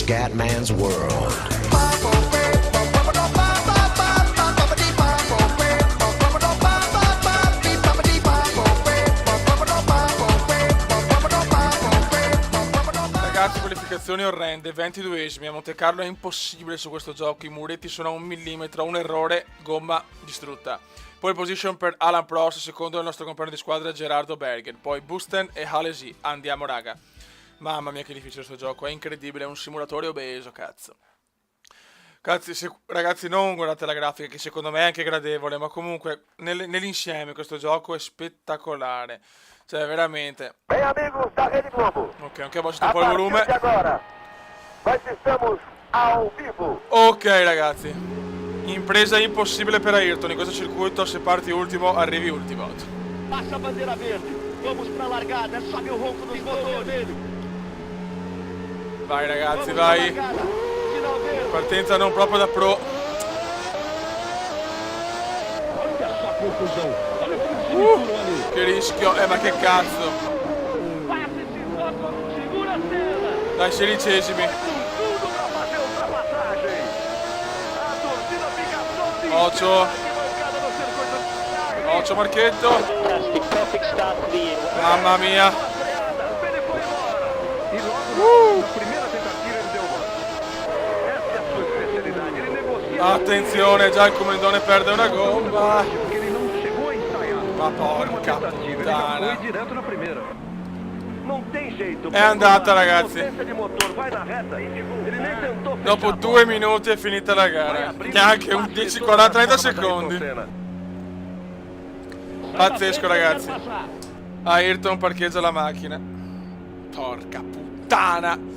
Scatman's World. Ragazzi, qualificazioni orrende, 22esimi, a Monte Carlo è impossibile su questo gioco, i muretti sono a 1 millimetro, un errore, gomma distrutta. Pole position per Alan Prost, secondo il nostro compagno di squadra Gerardo Berger, poi Busten e Halesi, andiamo raga. Mamma mia che difficile questo gioco, è incredibile, è un simulatore obeso, cazzo. Ragazzi, non guardate la grafica che secondo me è anche gradevole, ma comunque nell'insieme questo gioco è spettacolare. Cioè, veramente. Bem, amigos da Rede Globo. Ok, anche abbassato un po' il volume. A partir de agora, nós estamos ao vivo. Ok, ragazzi. Impresa impossibile per Ayrton. In questo circuito, se parti ultimo, arrivi ultimo. Passa a bandeira verde. Vamos pra largada. Sobe o ronco dos motores. Vai, ragazzi, vai. Partenza non proprio da pro. Olha só a confusão. Olha como se misturam ali. Che rischio. Ma che cazzo. Dai, 16esimi. Occhio. Occhio, Marchetto. Mamma mia. Attenzione, già il comandone perde una gomma. Ma porca puttana. È andata, ragazzi. Dopo 2 minuti è finita la gara. Neanche un 10, 40, 30 secondi. Pazzesco, ragazzi. Ayrton parcheggia la macchina. Porca puttana.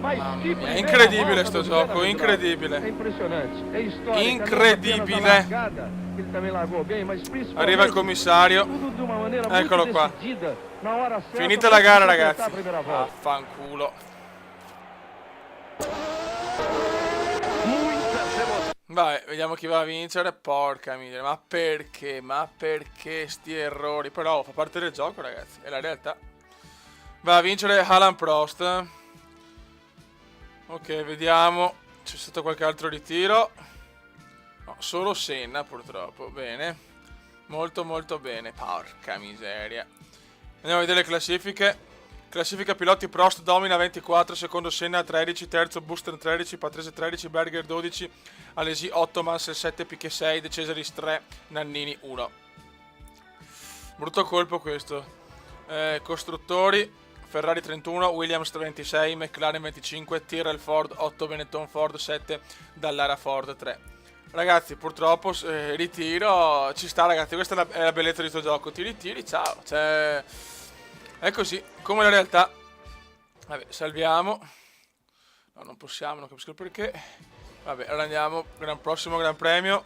Mamma mia, è incredibile sto gioco, incredibile. Incredibile. Arriva il commissario. Eccolo qua. Finita la gara, ragazzi. Vaffanculo. Vai, vediamo chi va a vincere. Porca miseria, ma perché? Ma perché sti errori? Però fa parte del gioco, ragazzi, è la realtà. Va a vincere Alan Prost. Ok, vediamo. C'è stato qualche altro ritiro. No, solo Senna purtroppo. Bene. Molto molto bene. Porca miseria. Andiamo a vedere le classifiche. Classifica piloti: Prost domina 24, secondo Senna 13, terzo Busten 13, Patrese 13, Berger 12, Alesi 8, Mansell 7, Piquet 6, De Cesaris 3, Nannini 1. Brutto colpo questo. Costruttori: Ferrari 31, Williams 26, McLaren 25, Tyrrell Ford 8, Benetton Ford 7, Dallara Ford 3. Ragazzi, purtroppo ritiro, ci sta, ragazzi, questa è la bellezza di questo gioco, ti ritiri, ciao, cioè, è così, come la realtà. Vabbè, salviamo. No, non possiamo, non capisco il perché. Vabbè, allora andiamo, prossimo Gran Premio.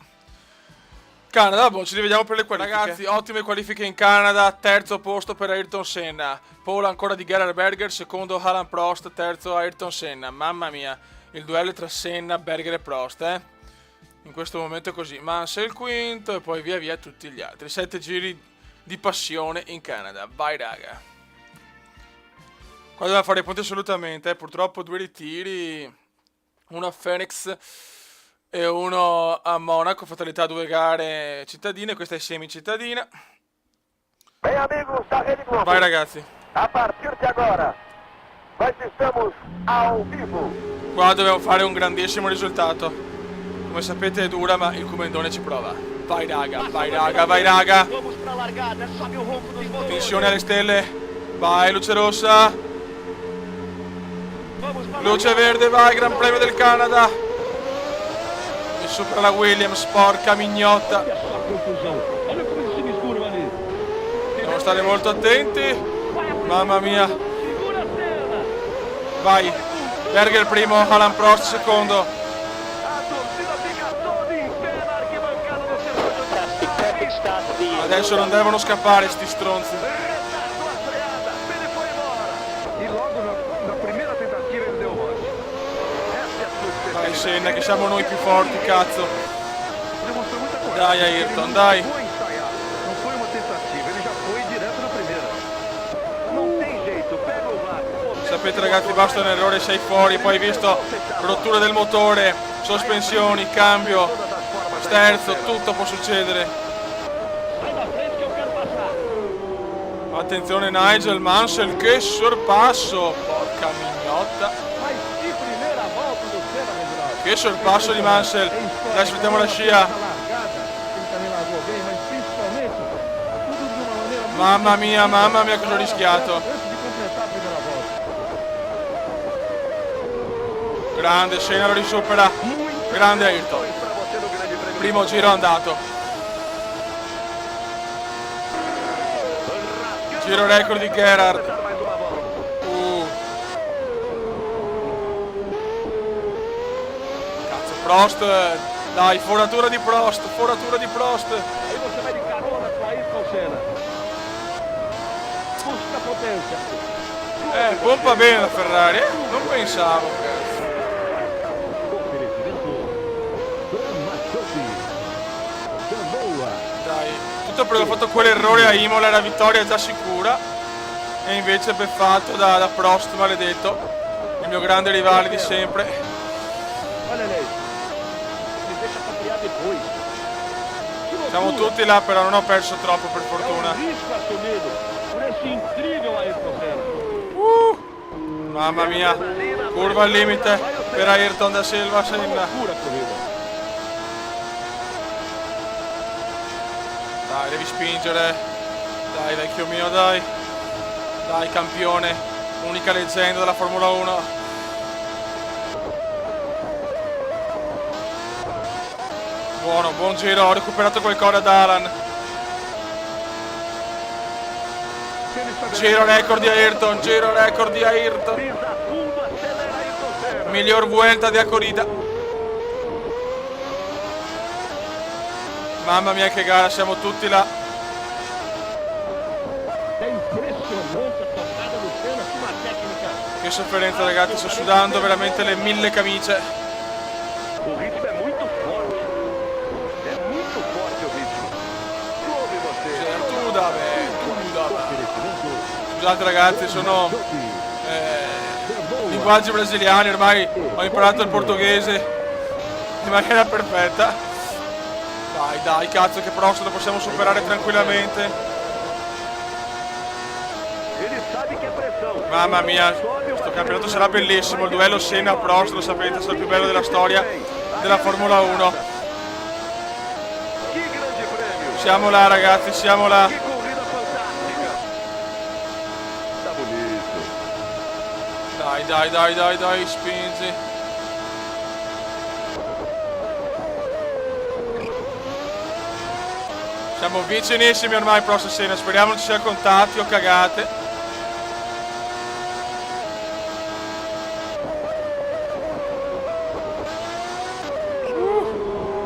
Canada, boh, ci rivediamo per le qualifiche. Ragazzi, ottime qualifiche in Canada, terzo posto per Ayrton Senna, pole ancora di Gerhard Berger, secondo Alan Prost, terzo Ayrton Senna. Mamma mia, il duello tra Senna, Berger e Prost, in questo momento è così. Mansell quinto e poi via via tutti gli altri. 7 giri di passione in Canada, vai raga. Qua doveva fare i punti assolutamente, purtroppo 2 ritiri, uno a Phoenix e uno a Monaco, fatalità 2 gare cittadine, questa è semi cittadina. Vai ragazzi. A partir de agora, nós estamos ao vivo. Qua dobbiamo fare un grandissimo risultato. Come sapete è dura, ma il comandone ci prova. Vai raga, vai raga, vai raga. Tensione alle stelle. Vai, luce rossa. Luce verde, vai, Gran Premio del Canada. E supera la Williams, porca mignotta. Dobbiamo stare molto attenti. Mamma mia. Vai. Berger primo, Alan Prost secondo. Adesso non devono scappare sti stronzi. Dai Senna, che siamo noi più forti, cazzo. Dai Ayrton, dai. sapete ragazzi, basta un errore, sei fuori. Poi visto rottura del motore, sospensioni, cambio, sterzo, tutto può succedere. Sai da frente que eu quero passar. Attenzione Nigel Mansell, che sorpasso, porca mignotta. Mas que primeira volta do Senna, Reginaldo. Che sorpasso di Mansell. Dai, aspettiamo la scia. Essa largada, ele também largou bem, mas principalmente tudo de uma maneira muito Mamma mia cosa ho rischiato. antes de completar a primeira volta. Grande, Senna lo risupera. Grande Ayrton. Para você no Grande Prêmio. Primo giro andato. Giro record di Gerhard. Mais uma volta. Cazzo, Prost. Dai, foratura di Prost. Aí você vai de carona com Ayrton Senna. Busca potência. Pompa bene la Ferrari. Non pensavo, cazzo. Oferecimento. Gamboa. Dai, tutto perché ho fatto quell'errore a Imola, la vittoria è già sicura. E invece beffatto da Prost, maledetto. Il mio grande rivale di sempre. Olha ele aí. Ele deixa pra criar depois. Que loucura. Siamo tutti là, però non ho perso troppo per É fortuna. um risco assumido por esse incrível Ayrton Senna. Mamma mia, curva al limite per Ayrton da Silva, Senna. Loucura a corrida. Dai, devi spingere. Dai, vecchio mio, dai. Dai, campione. Unica leggenda della Formula 1. Buono, buon giro, ho recuperato qualcosa da Alan. Giro record di Ayrton, Pisa fundo, acelera Ayrton Senna. Miglior vuelta di corrida. Mamma mia che gara, siamo tutti là. É impressionante a tocada do Senna com uma técnica. Che sofferenza ragazzi, sto sudando veramente le 1000 camicie. O ritmo é muito forte. É muito forte o ritmo. Ouve você. Scusate ragazzi, sono linguaggi brasiliani, ormai ho imparato il portoghese in maniera perfetta. Dai, cazzo che Prost lo possiamo superare tranquillamente. Ele sabe que é pressão. Mamma mia, questo campionato sarà bellissimo, il duello Senna-Prost, lo sapete, sarà il più bello della storia della Formula 1. Que grande prêmio. Siamo là ragazzi, siamo là. Que corrida fantástica. Tá bonito. Dai, spingi. Siamo vicinissimi ormai Prost e Senna, speriamo non ci sia contatti o cagate.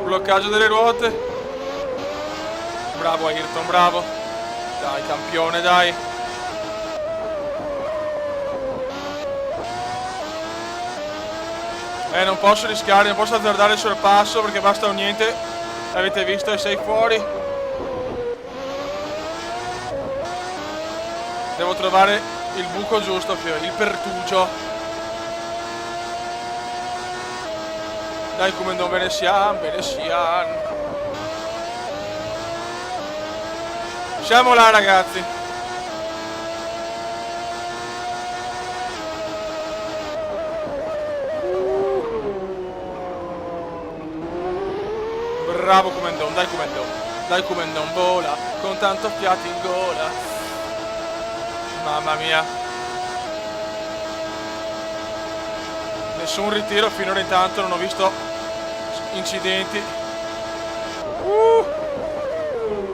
Bloccaggio delle ruote. Bravo Ayrton, bravo. Dai campione, dai. Non posso rischiare, non posso azzardare il sorpasso perché basta un niente. Avete visto e sei fuori. Devo trovare il buco giusto, il pertugio. Dai come non ve ne siamo. Siamo là ragazzi. Bravo Comendon, dai Comendon, vola con tanto fiato in gola. Mamma mia. Nessun ritiro finora, intanto non ho visto incidenti.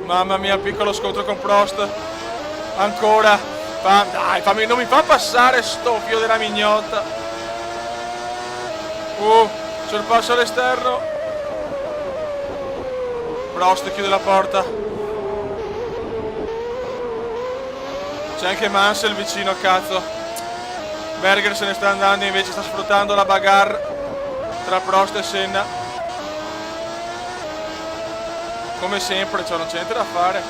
Mamma mia, piccolo scontro con Prost. Ancora. Dai, non mi fa passare sto fio della mignotta. Sorpasso all'esterno. Prost chiude la porta. C'è anche Mansell vicino, cazzo. Berger se ne sta andando, invece sta sfruttando la bagarre tra Prost e Senna. Come sempre, cioè non c'è niente da fare.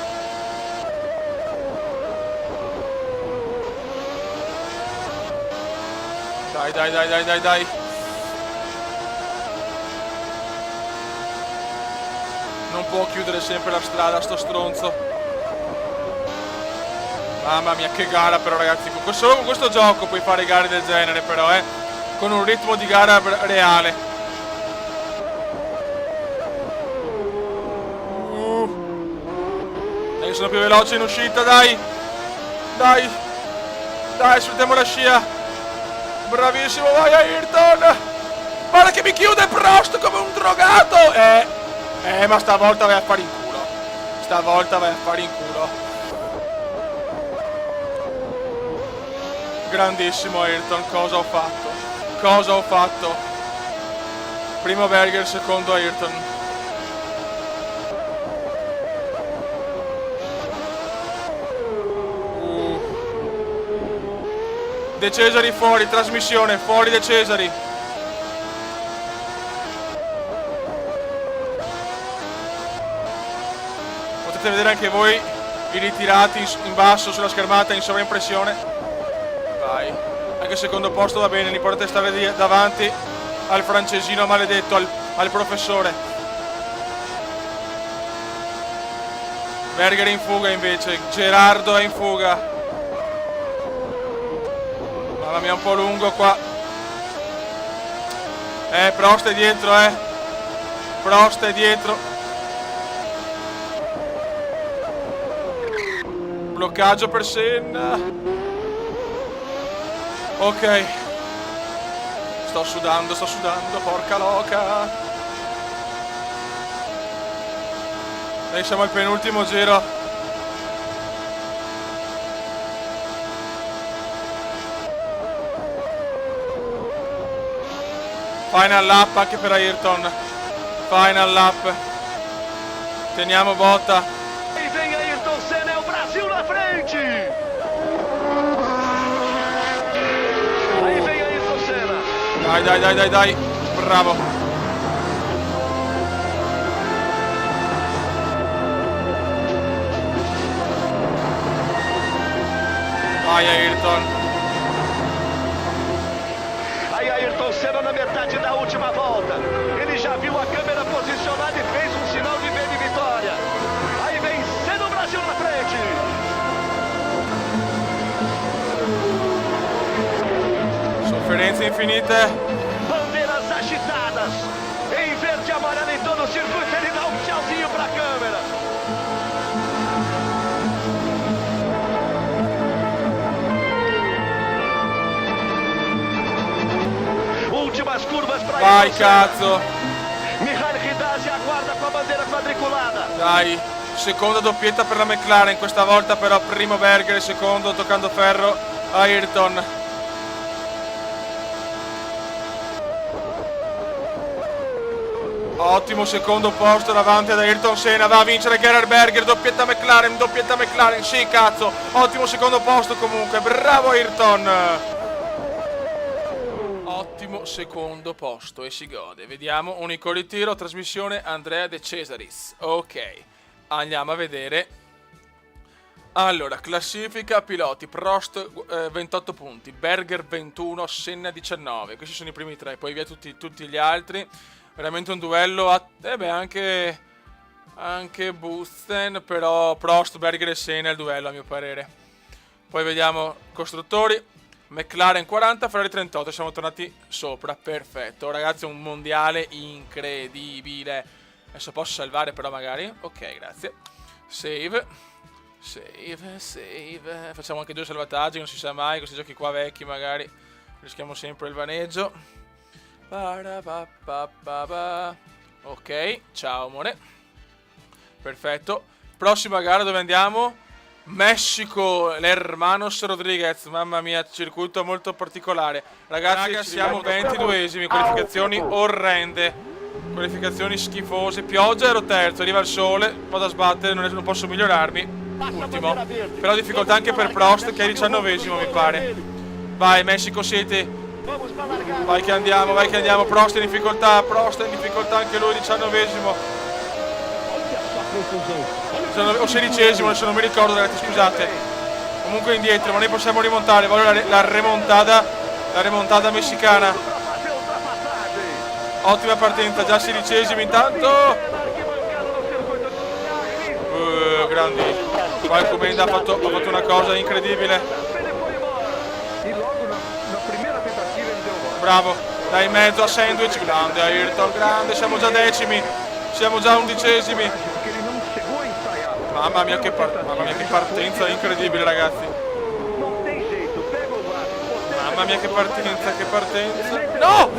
Dai, dai, dai, dai, dai, dai. Non può chiudere sempre la strada sto stronzo. Mamma mia, che gara però, ragazzi. Solo con questo gioco puoi fare gare del genere però, con un ritmo di gara reale. Dai, sono più veloce in uscita, dai. Dai. Dai, sfruttiamo la scia. Bravissimo, vai Ayrton. Guarda che mi chiude Prost come un drogato. Ma stavolta vai a fare in culo. Stavolta vai a fare in culo. Grandissimo Ayrton, cosa ho fatto? Cosa ho fatto? Primo Berger, secondo Ayrton. De Cesari fuori, trasmissione, fuori De Cesari. Potete vedere anche voi i ritirati in basso sulla schermata in sovraimpressione. Vai. Anche il secondo posto va bene, l'importante è stare davanti al francesino maledetto, al professore. Berger è in fuga invece, Gerardo è in fuga. Mamma mia, un po' lungo qua. Prost è dietro, Prost è dietro. Bloccaggio per Senna. Ok. Sto sudando, porca loca. Dai, siamo al penultimo giro. Final lap anche per Ayrton. Final lap. Teniamo botta. E vem Ayrton Senna, é o Brasil na frente! Aí vem Ayrton Senna. Dai, dai, dai, dai, dai. Bravo. Vai Ayrton. Aí Ayrton Senna na metade da última volta. Ele já viu a câmera posicionada e fez um sinal de V de vitória. Aí vem Senna, o Brasil na frente. Sofferenze infinite. Bandeiras agitadas. Em verde e amarelo em todo o circuito. Ele dá um tchauzinho pra câmera. Últimas curvas para Vai cazzo. Michael Ridazzi aguarda com a bandeira quadriculada. Dai, seconda doppietta per la McLaren, questa volta però primo Berger, secondo toccando ferro Ayrton. Ottimo secondo posto davanti ad Ayrton Senna, va a vincere Gerhard Berger, doppietta McLaren, sì cazzo, ottimo secondo posto comunque, bravo Ayrton. Ottimo secondo posto e si gode. Vediamo, unico ritiro, trasmissione Andrea De Cesaris. Ok, andiamo a vedere. Allora, classifica piloti. Prost 28 punti, Berger 21, Senna 19. Questi sono i primi tre, poi via tutti gli altri. Veramente un duello anche Busten, però Prost, Berger e Senna è il duello a mio parere. Poi vediamo costruttori. McLaren 40, Ferrari 38, siamo tornati sopra, perfetto. Ragazzi, un mondiale incredibile. Adesso posso salvare però magari. Ok, grazie. Save. Facciamo anche due salvataggi, non si sa mai, questi giochi qua vecchi magari rischiamo sempre il vaneggio. Ok, ciao amore. Perfetto. Prossima gara dove andiamo? Messico, l'Hermanos Rodriguez, mamma mia, circuito molto particolare. Ragazzi, siamo 22esimi, qualificazioni orrende, qualificazioni schifose, pioggia, ero terzo, arriva il sole, vado a sbattere, non posso migliorarmi, ultimo. Però difficoltà anche per Prost che è 19esimo mi pare. Vai Messico City, vai che andiamo, Prost è in difficoltà anche lui, 19esimo. O 16esimo, adesso non mi ricordo ragazzi, scusate. Comunque indietro, ma noi possiamo rimontare. Voglio la remontata La remontata messicana. Fazer ultrapassagem. Ottima partenza, già 16esimi intanto. Arquibancada no circuito de Grandi. Qua il Comenda ha fatto una cosa incredibile. Ele foi embora. E logo na primeira tentativa ele deu volta. Bravo. Dai in mezzo a Sandwich. Grande Ayrton, grande. Siamo già decimi. Siamo già 11esimi. Porque ele não chegou a ensaiar. Mamma mia che partenza incredibile, ragazzi. Não tem jeito. Pega o VAR. Mamma mia che partenza. No!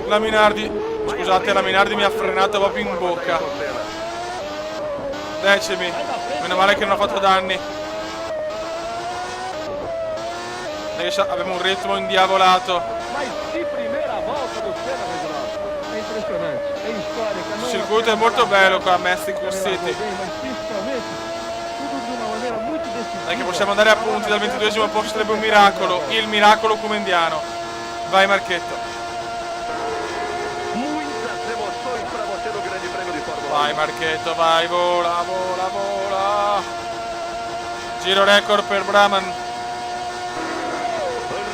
La Minardi. Scusate, la Minardi mi ha frenato proprio in bocca. Decimi. Meno male che non ho fatto danni. Adesso abbiamo un ritmo indiavolato. Mas que primeira volta do Senna, Reginaldo. É impressionante. É histórica. Il circuito è molto bello qua a Mexico City. Mas principalmente tudo de uma maneira muito decisiva. Dai che possiamo andare a punti dal 22esimo posto, sarebbe un miracolo. Il miracolo comendiano. Vai Marchetto. Muitas emoções para você no Grande Prêmio de Fórmula 1. Vai Marchetto, vai, vola, vola, vola. Giro record per Brabham.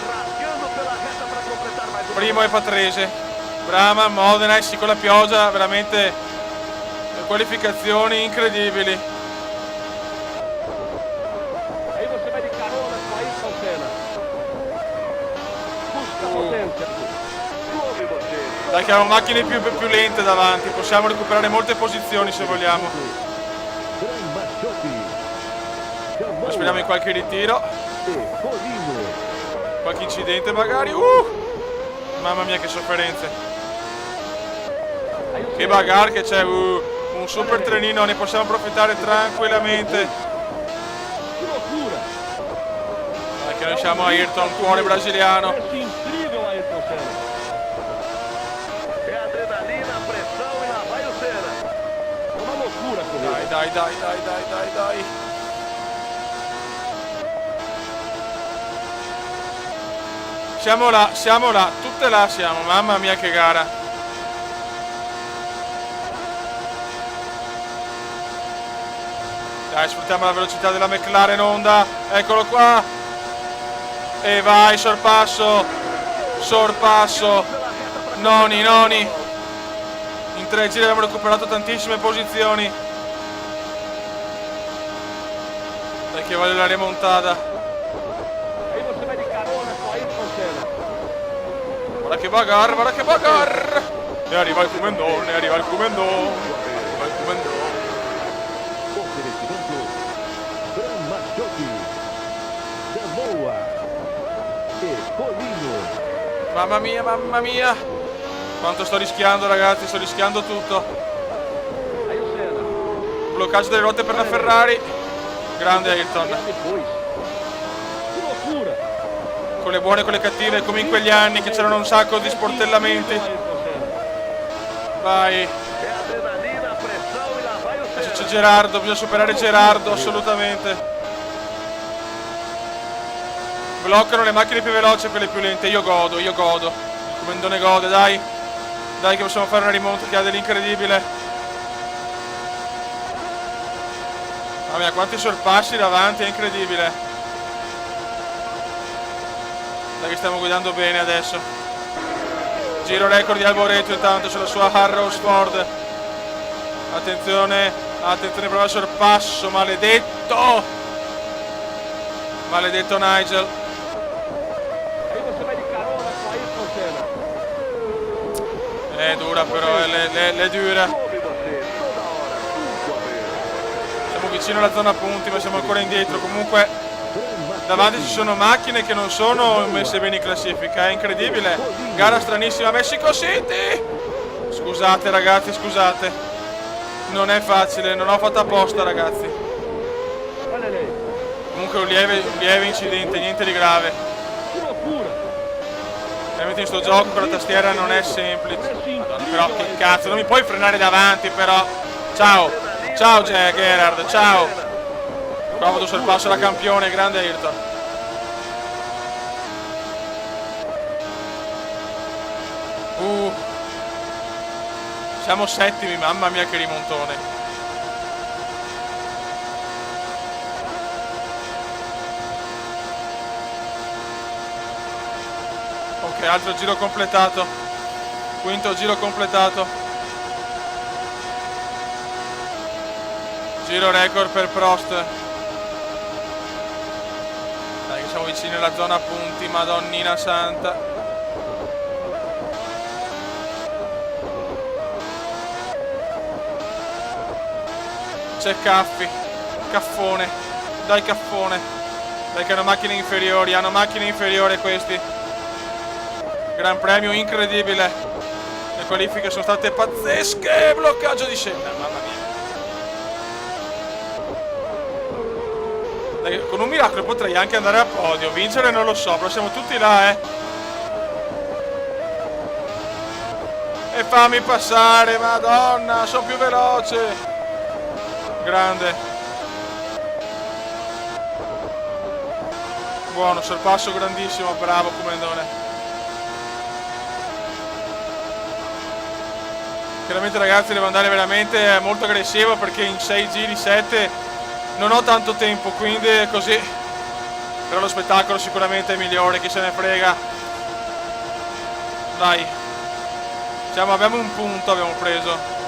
Rasgando pela reta para completar mais uma. Primo è Patrese. Brabham, Modena, e sì, con la pioggia, veramente qualificazioni incredibili. Aí você vai de carona com Ayrton Senna. Busca potência. Come você. Dai che abbiamo macchine più lente davanti, possiamo recuperare molte posizioni se vogliamo. Speriamo in qualche ritiro, qualche incidente magari. Mamma mia che sofferenze. Che bagarre che c'è, un super trenino, ne possiamo approfittare tranquillamente. Que loucura. Dai che noi siamo a Ayrton, cuore brasiliano. Esse incrível Ayrton Senna. É adrenalina, pressão e lá vai o Senna. Uma loucura com ele. Dai. Siamo là, tutte là siamo, mamma mia che gara. Dai, sfruttiamo la velocità della McLaren Honda, eccolo qua. E vai, sorpasso. Noni. In 3 giri abbiamo recuperato tantissime posizioni. Dai che vale la remontata. Aí você vai de carona com Ayrton Senna. Guarda che bagar. E arriva il Comendone. Oferecimento Brahma Jockey, Gamboa e Polino. Mamma mia. Quanto sto rischiando, ragazzi, sto rischiando tutto. Aí o Senna. Bloccaggio delle rotte per la Ferrari. Grande Ayrton. Depois. Que loucura. Con le buone e con le cattive, come in quegli anni che c'erano un sacco di sportellamenti. Ayrton Senna. Vai. É adrenalina, pressão e lá vai o Adesso Senna. c'è Gerardo, bisogna superare Gerardo, assolutamente. Bloccano le macchine più veloci e quelle più lente. Io godo. Il Comendone gode, dai. Dai che possiamo fare una rimonta che ha dell'incredibile. Mamma mia, quanti sorpassi davanti, è incredibile. Dai che stiamo guidando bene adesso. Giro record di Alboreto intanto sulla sua Harrow Ford. Attenzione, prova il sorpasso, maledetto Nigel. Aí você vai de carona com Ayrton Senna. È dura però, è dura. Come você, toda hora, tudo a ver. Siamo vicino alla zona punti ma siamo ancora indietro. Comunque davanti ci sono macchine che non sono messe bene in classifica, è incredibile. Gara stranissima a Mexico City. Scusate ragazzi, scusate. Non è facile, non ho fatto apposta ragazzi. Olha lei. Comunque un lieve incidente, niente di grave. Que loucura. Ovviamente in sto gioco con la tastiera non è semplice. Madonna, però che cazzo, non mi puoi frenare davanti però. Ciao Gerard, ciao. Qua vado sul passo alla campione, grande Ayrton. Siamo settimi, mamma mia che rimontone. Ok, altro giro completato. Quinto giro completato. Giro record per Prost. Dai che siamo vicini alla zona punti, madonnina santa. C'è Caffi. Caffone. Dai Caffone. Dai che hanno macchine inferiori, questi. Gran premio incredibile. Le qualifiche sono state pazzesche. Bloccaggio di Senna, mamma mia. Dai, con un miracolo potrei anche andare a podio. Vincere non lo so, però siamo tutti là, E fammi passare, madonna, sono più veloce. Grande. Buono, sorpasso grandissimo, bravo Comendone. Chiaramente ragazzi devo andare veramente molto aggressivo perché in 6 giri, 7 non ho tanto tempo, quindi è così. Però lo spettacolo sicuramente è migliore, chi se ne frega. Dai. Abbiamo un punto, abbiamo preso.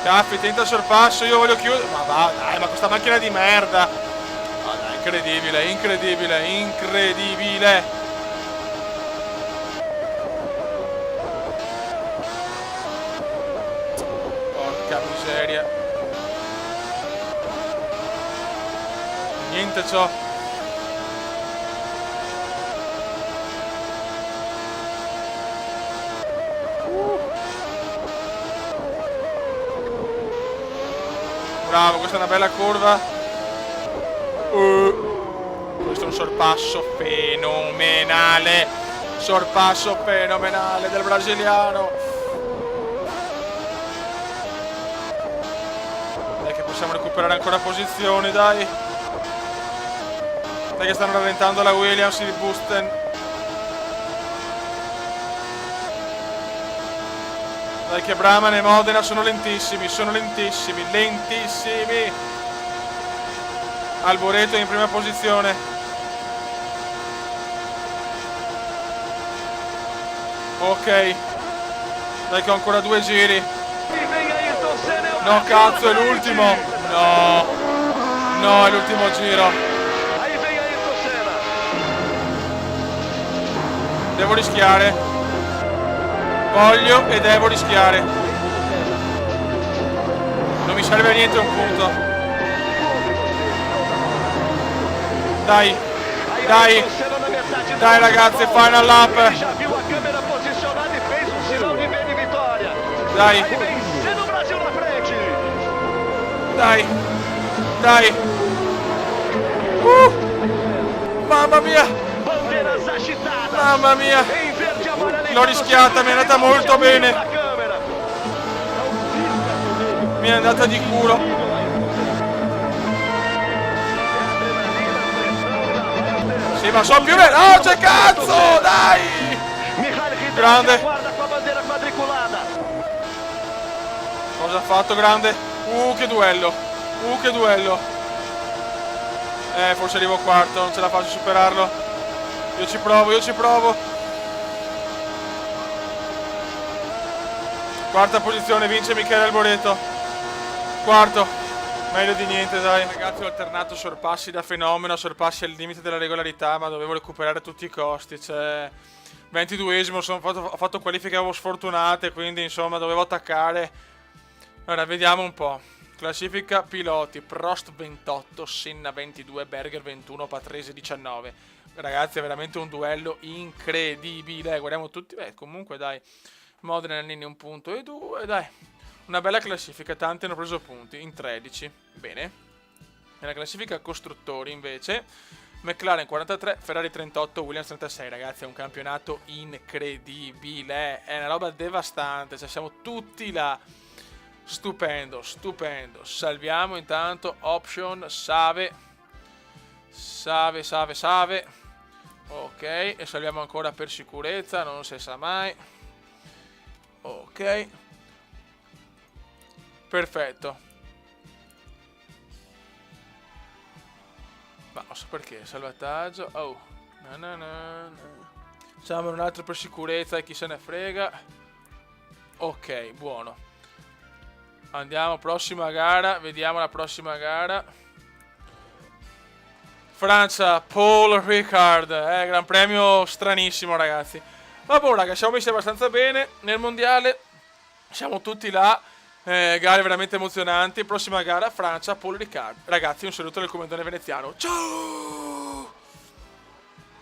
Caffi, tenta il sorpasso, io voglio chiudere. Ma va, dai, ma questa macchina di merda. Ma dai, incredibile, incredibile, incredibile. Porca miseria. Niente ciò. Bravo, questa è una bella curva. Questo è un sorpasso fenomenale. Sorpasso fenomenale del brasiliano. Dai che possiamo recuperare ancora posizioni, dai. Dai che stanno rallentando la Williams, il Busten. Dai che Brabham e Modena sono lentissimi, lentissimi. Alboreto in prima posizione. Ok. Dai che ho ancora 2 giri. No cazzo, è l'ultimo. No. No, è l'ultimo giro. Devo rischiare. Voglio e devo rischiare. Non mi serve a niente un punto. Dai. Dai. Dai ragazzi, final lap. Dai. Dai. Dai. Mamma mia. Mamma mia. L'ho rischiata, mi è andata molto bene. Mi è andata di culo. Sì, ma sono più veloce, cazzo, dai! Grande. Cosa ha fatto, grande? Che duello. Che duello. Forse arrivo quarto, non ce la faccio a superarlo. Io ci provo. Quarta posizione, vince Michele Alboreto. Quarto, meglio di niente, dai. Ragazzi, ho alternato sorpassi da fenomeno, sorpassi al limite della regolarità, ma dovevo recuperare a tutti i costi. Cioè, 22esimo, ho fatto qualifiche sfortunate, quindi insomma dovevo attaccare. Allora, vediamo un po'. Classifica piloti: Prost 28, Senna 22, Berger 21, Patrese 19. Ragazzi, è veramente un duello incredibile. Guardiamo tutti. Comunque, dai. Modena e Nannini un punto e 2, dai. Una bella classifica, tanti hanno preso punti, in 13. Bene. Nella classifica costruttori, invece, McLaren 43, Ferrari 38, Williams 36. Ragazzi, è un campionato incredibile. È una roba devastante, cioè siamo tutti là. Stupendo, stupendo. Salviamo intanto, option, Save. Ok, e salviamo ancora per sicurezza, non si sa mai. Ok, perfetto. Ma non so perché salvataggio. Facciamo un altro per sicurezza e chi se ne frega. Ok, buono. Andiamo, prossima gara. Vediamo la prossima gara. Francia, Paul Ricard. Gran premio stranissimo, ragazzi. Ma boh, raga, siamo messi abbastanza bene nel mondiale. Siamo tutti là. Gare veramente emozionanti. Prossima gara, Francia, Paul Ricard. Ragazzi, un saluto del commendatore veneziano. Ciao!